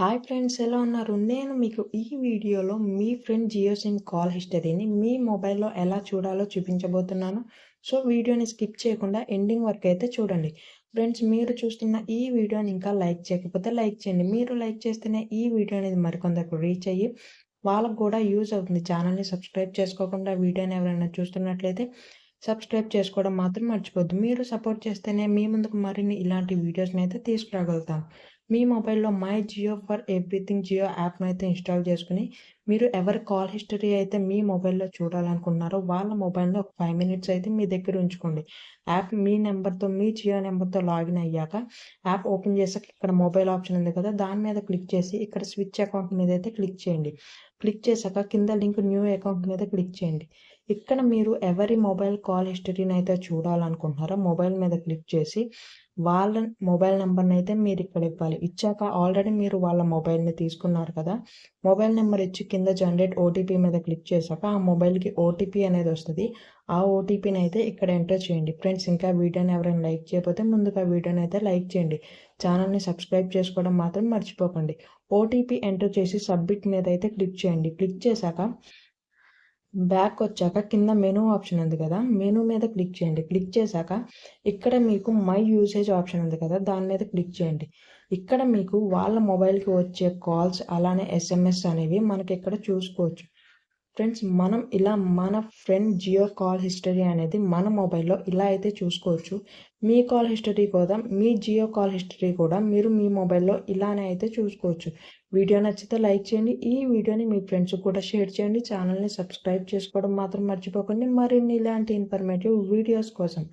Hi friends, ఎలా ఉన్నారు? నేను మీకు ఈ వీడియోలో మీ ఫ్రెండ్ జియో సిమ్ కాల్ హిస్టరీని మీ మొబైల్‌లో ఎలా చూడాలో చూపించబోతున్నాను. సో, వీడియోని స్కిప్ చేయకుండా ఎండింగ్ వరకు అయితే చూడండి. ఫ్రెండ్స్, మీరు చూస్తున్న ఈ వీడియోని ఇంకా లైక్ చేయకపోతే లైక్ చేయండి. మీరు లైక్ చేస్తేనే ఈ వీడియో అనేది మరికొందరికి రీచ్ అయ్యి వాళ్ళకి కూడా యూజ్ అవుతుంది. ఛానల్‌ని సబ్స్క్రైబ్ చేసుకోకుండా వీడియోని ఎవరైనా చూస్తున్నట్లయితే సబ్స్క్రైబ్ చేసుకోవడం మాత్రం మర్చిపోద్దు. మీరు సపోర్ట్ చేస్తేనే మీ ముందుకు మరిన్ని ఇలాంటి వీడియోస్‌ని అయితే తీసుకురాగలుగుతాను. మీ మొబైల్‌లో my Jio for everything Jio యాప్‌నైతే ఇన్‌స్టాల్ చేసుకొని, మీరు ఎవరి కాల్ హిస్టరీ అయితే మీ మొబైల్‌లో చూడాలనుకుంటున్నారో వాళ్ళ మొబైల్‌ని ఒక 5 మినిట్స్ అయితే మీ దగ్గర ఉంచుకోండి. యాప్ మీ నంబర్‌తో, మీ జియో నంబర్‌తో లాగిన్ అయ్యాక యాప్ ఓపెన్ చేసాక ఇక్కడ మొబైల్ ఆప్షన్ ఉంది కదా! దాని మీద క్లిక్ చేసి ఇక్కడ స్విచ్ అకౌంట్ మీద అయితే క్లిక్ చేయండి. క్లిక్ చేసాక కింద లింక్ న్యూ అకౌంట్ మీద క్లిక్ చేయండి. ఇక్కడ మీరు ఎవరి మొబైల్ కాల్ హిస్టరీని అయితే చూడాలనుకుంటున్నారో మొబైల్ మీద క్లిక్ చేసి వాళ్ళ మొబైల్ నెంబర్‌ని అయితే మీరు ఇక్కడ ఇవ్వాలి. ఇచ్చాక ఆల్రెడీ మీరు వాళ్ళ మొబైల్‌ని తీసుకున్నారు కదా! మొబైల్ నెంబర్ ఇచ్చి కింద జనరేట్ ఓటీపీ మీద క్లిక్ చేశాక ఆ మొబైల్‌కి ఓటీపీ అనేది వస్తది. ఆ ఓటీపీని అయితే ఇక్కడ ఎంటర్ చేయండి. ఫ్రెండ్స్, ఇంకా వీడియోని ఎవరైనా లైక్ చేయకపోతే ముందుగా వీడియోని అయితే లైక్ చేయండి. ఛానల్‌ని సబ్స్క్రైబ్ చేసుకోవడం మాత్రం మర్చిపోకండి. ఓటీపీ ఎంటర్ చేసి సబ్మిట్ మీద అయితే క్లిక్ చేయండి. క్లిక్ చేశాక బ్యాకొచ్చాక కింద మెనూ ఆప్షన్ ఉంది కదా! మెనూ మీద క్లిక్ చేయండి. క్లిక్ చేశాక ఇక్కడ మీకు మై యూసేజ్ ఆప్షన్ ఉంది కదా! దాని మీద క్లిక్ చేయండి. ఇక్కడ మీకు వాళ్ళ మొబైల్‌కి వచ్చే కాల్స్ అలానే ఎస్ఎంఎస్ అనేవి మనకిక్కడ చూసుకోవచ్చు. ఫ్రెండ్స్, మనం ఇలా మన ఫ్రెండ్ జియో కాల్ హిస్టరీ అనేది మన మొబైల్‌లో ఇలా అయితే చూసుకోవచ్చు. మీ కాల్ హిస్టరీ కూడా మీ జియో కాల్ హిస్టరీ కూడా మీరు మీ మొబైల్‌లో ఇలానే అయితే చూసుకోవచ్చు. వీడియో నచ్చితే లైక్ చేయండి. ఈ వీడియోని మీ ఫ్రెండ్స్‌కి కూడా షేర్ చేయండి. ఛానల్‌ని సబ్స్క్రైబ్ చేసుకోవడం మాత్రం మర్చిపోకండి. మరిన్ని ఇలాంటి ఇన్ఫర్మేటివ్ వీడియోస్ కోసం.